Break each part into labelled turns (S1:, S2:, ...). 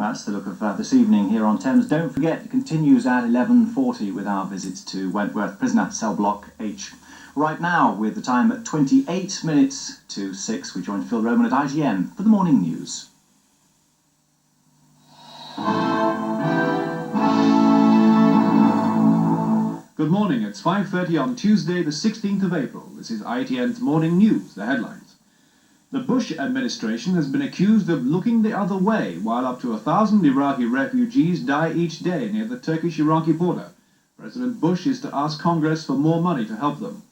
S1: That's the look of this evening here on Thames. Don't forget, it continues at 11:40 with our visits to Wentworth Prisoner Cell Block H. Right now, with the time at 28 minutes to 6, we join Phil Roman at ITN for the morning news.
S2: Good morning, it's 5:30 on Tuesday, the 16th of April. This is ITN's morning news, the headlines. The Bush administration has been accused of looking the other way, while up to 1,000 Iraqi refugees die each day near the Turkish-Iraqi border. President Bush is to ask Congress for more money to help them.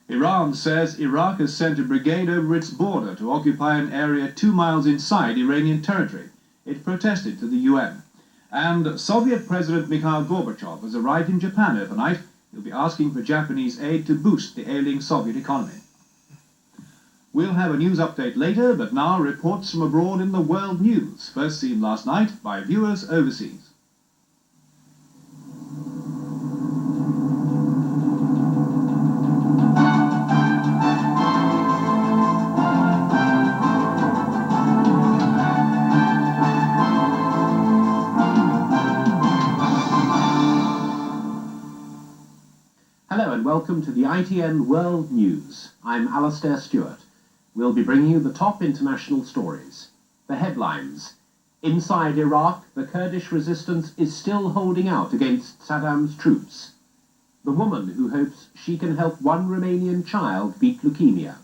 S2: Iran says Iraq has sent a brigade over its border to occupy an area 2 miles inside Iranian territory. It protested to the UN. And Soviet President Mikhail Gorbachev has arrived in Japan overnight. He'll be asking for Japanese aid to boost the ailing Soviet economy. We'll have a news update later, but now reports from abroad in the world news, first seen last night by viewers overseas.
S3: Hello and welcome to the ITN World News. I'm Alister Stewart. We'll be bringing you the top international stories. The headlines. Inside Iraq, the Kurdish resistance is still holding out against Saddam's troops. The woman who hopes she can help one Romanian child beat leukemia.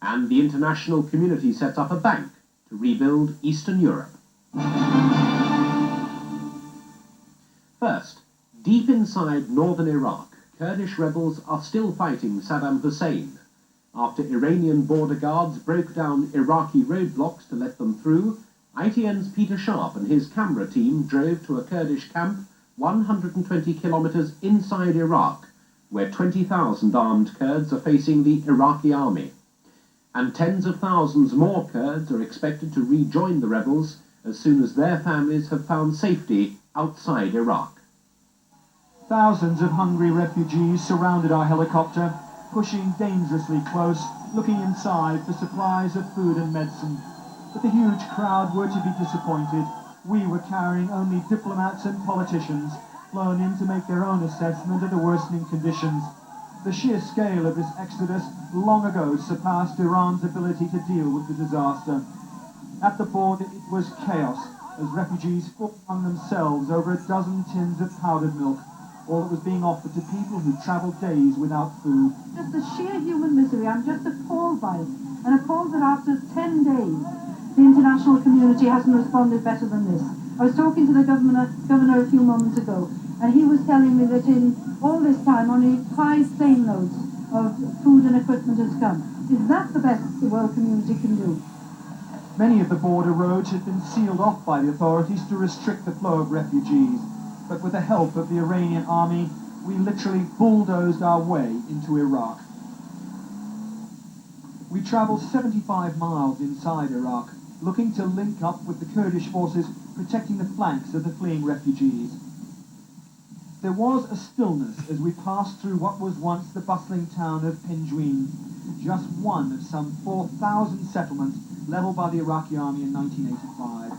S3: And the international community sets up a bank to rebuild Eastern Europe. First, deep inside northern Iraq, Kurdish rebels are still fighting Saddam Hussein. After Iranian border guards broke down Iraqi roadblocks to let them through, ITN's Peter Sharp and his camera team drove to a Kurdish camp 120 kilometers inside Iraq, where 20,000 armed Kurds are facing the Iraqi army. And tens of thousands more Kurds are expected to rejoin the rebels as soon as their families have found safety outside Iraq.
S4: Thousands of hungry refugees surrounded our helicopter, pushing dangerously close, looking inside for supplies of food and medicine. But the huge crowd were to be disappointed. We were carrying only diplomats and politicians, flown in to make their own assessment of the worsening conditions. The sheer scale of this exodus long ago surpassed Iran's ability to deal with the disaster. At the border it was chaos, as refugees fought among themselves over a dozen tins of powdered milk, all that was being offered to people who travelled days without food.
S5: Just the sheer human misery, I'm just appalled by it. And appalled that after 10 days, the international community hasn't responded better than this. I was talking to the governor a few moments ago, and he was telling me that in all this time only 5 plane loads of food and equipment has come. Is that the best the world community can do?
S4: Many of the border roads had been sealed off by the authorities to restrict the flow of refugees. But with the help of the Iranian army, we literally bulldozed our way into Iraq. We travelled 75 miles inside Iraq, looking to link up with the Kurdish forces protecting the flanks of the fleeing refugees. There was a stillness as we passed through what was once the bustling town of Penjween, just one of some 4,000 settlements levelled by the Iraqi army in 1985.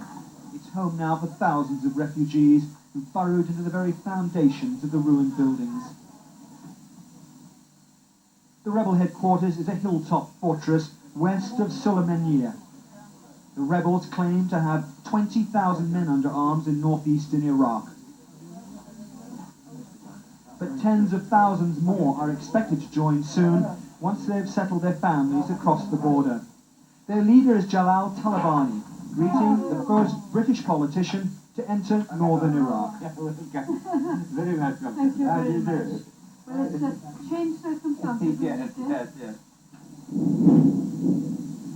S4: It's home now for thousands of refugees who burrowed into the very foundations of the ruined buildings. The rebel headquarters is a hilltop fortress west of Sulaymaniyah. The rebels claim to have 20,000 men under arms in northeastern Iraq. But tens of thousands more are expected to join soon once they've settled their families across the border. Their leader is Jalal Talabani, greeting the first British politician to enter northern Iraq.
S5: Very welcome. Thank you very much. Well, it's a changed circumstances.
S4: Yes.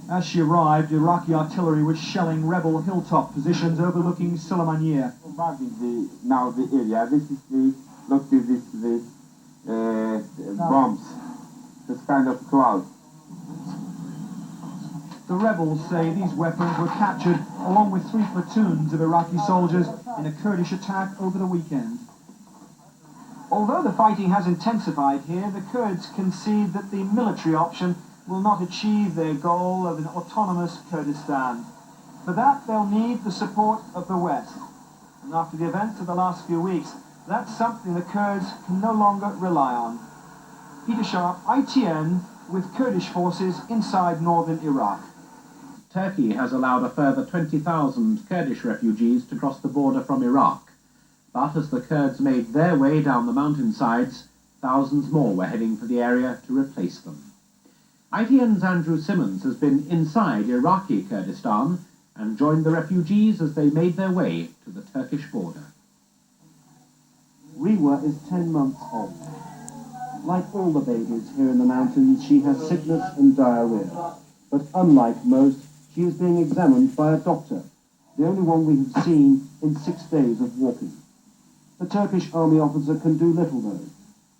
S4: As she arrived, Iraqi artillery was shelling rebel hilltop positions overlooking Sulaymaniyah.
S6: Now the area, this is the, look to this bombs, this kind of cloud.
S4: The rebels say these weapons were captured along with 3 platoons of Iraqi soldiers in a Kurdish attack over the weekend. Although the fighting has intensified here, the Kurds concede that the military option will not achieve their goal of an autonomous Kurdistan. For that, they'll need the support of the West. And after the events of the last few weeks, that's something the Kurds can no longer rely on. Peter Sharp, ITN, with Kurdish forces inside northern Iraq.
S3: Turkey has allowed a further 20,000 Kurdish refugees to cross the border from Iraq. But as the Kurds made their way down the mountainsides, thousands more were heading for the area to replace them. ITN's Andrew Simmons has been inside Iraqi Kurdistan and joined the refugees as they made their way to the Turkish border.
S7: Rewa is 10 months old. Like all the babies here in the mountains, she has sickness and diarrhea. But unlike most, she is being examined by a doctor, the only one we have seen in 6 days of walking. The Turkish army officer can do little though.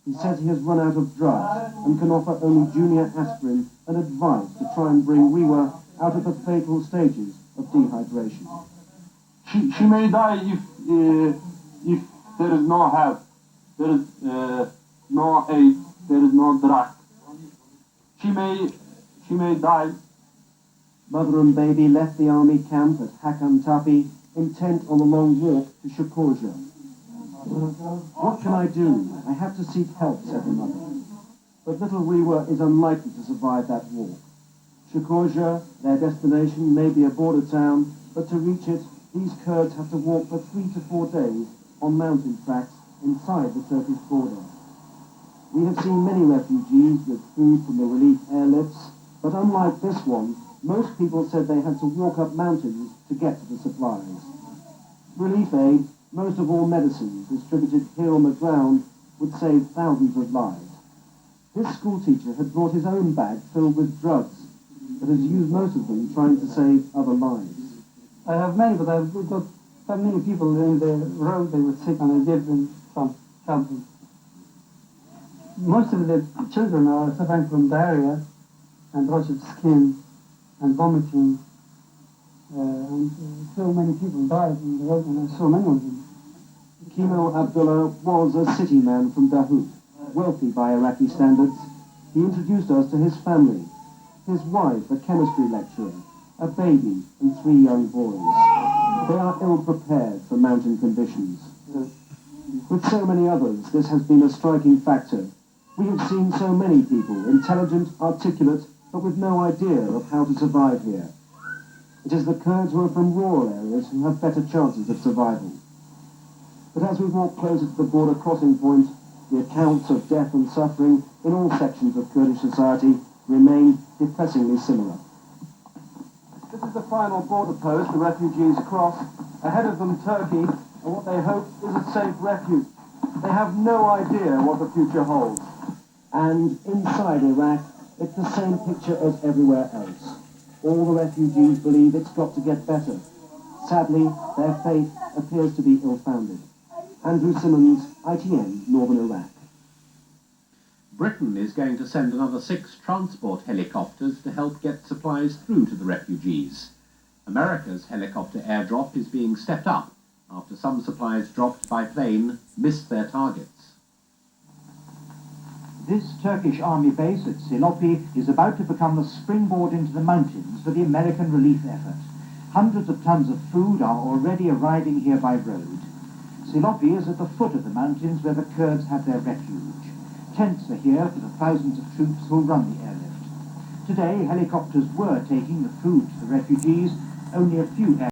S7: He says he has run out of drugs and can offer only junior aspirin and advice to try and bring Rewa out of the fatal stages of dehydration.
S6: She may die if there is no help, there is no aid, there is no drug. She may die.
S7: Mother and baby left the army camp at Hakan Tapi, intent on the long walk to Shukurja. What can I do? I have to seek help, said the mother. But little Rewa is unlikely to survive that walk. Shukurja, their destination, may be a border town, but to reach it, these Kurds have to walk for 3 to 4 days on mountain tracks inside the Turkish border. We have seen many refugees with food from the relief airlifts, but unlike this one, most people said they had to walk up mountains to get to the supplies. Relief aid, most of all medicines distributed here on the ground, would save thousands of lives. This schoolteacher had brought his own bag filled with drugs, but has used most of them trying to save other lives.
S8: I have many, but I've got so many people in the road, they were sick, and I gave them some help. Most of the children are suffering from diarrhea and rash of skin and vomiting, and so many people died in the road, and I saw many of them.
S7: Kimo Abdullah was a city man from Dahoud, wealthy by Iraqi standards. He introduced us to his family, his wife, a chemistry lecturer, a baby, and 3 young boys. They are ill-prepared for mountain conditions. With so many others, this has been a striking factor. We have seen so many people, intelligent, articulate, but with no idea of how to survive here. It is the Kurds who are from rural areas who have better chances of survival. But as we walk closer to the border crossing point, the accounts of death and suffering in all sections of Kurdish society remain depressingly similar. This is the final border post the refugees cross. Ahead of them, Turkey, and what they hope is a safe refuge. They have no idea what the future holds. And inside Iraq, it's the same picture as everywhere else. All the refugees believe it's got to get better. Sadly, their faith appears to be ill-founded. Andrew Simmons, ITN, Northern Iraq.
S3: Britain is going to send another 6 transport helicopters to help get supplies through to the refugees. America's helicopter airdrop is being stepped up after some supplies dropped by plane missed their targets.
S9: This Turkish army base at Silopi is about to become the springboard into the mountains for the American relief effort. Hundreds of tons of food are already arriving here by road. Silopi is at the foot of the mountains where the Kurds have their refuge. Tents are here for the thousands of troops who will run the airlift. Today, helicopters were taking the food to the refugees. Only a few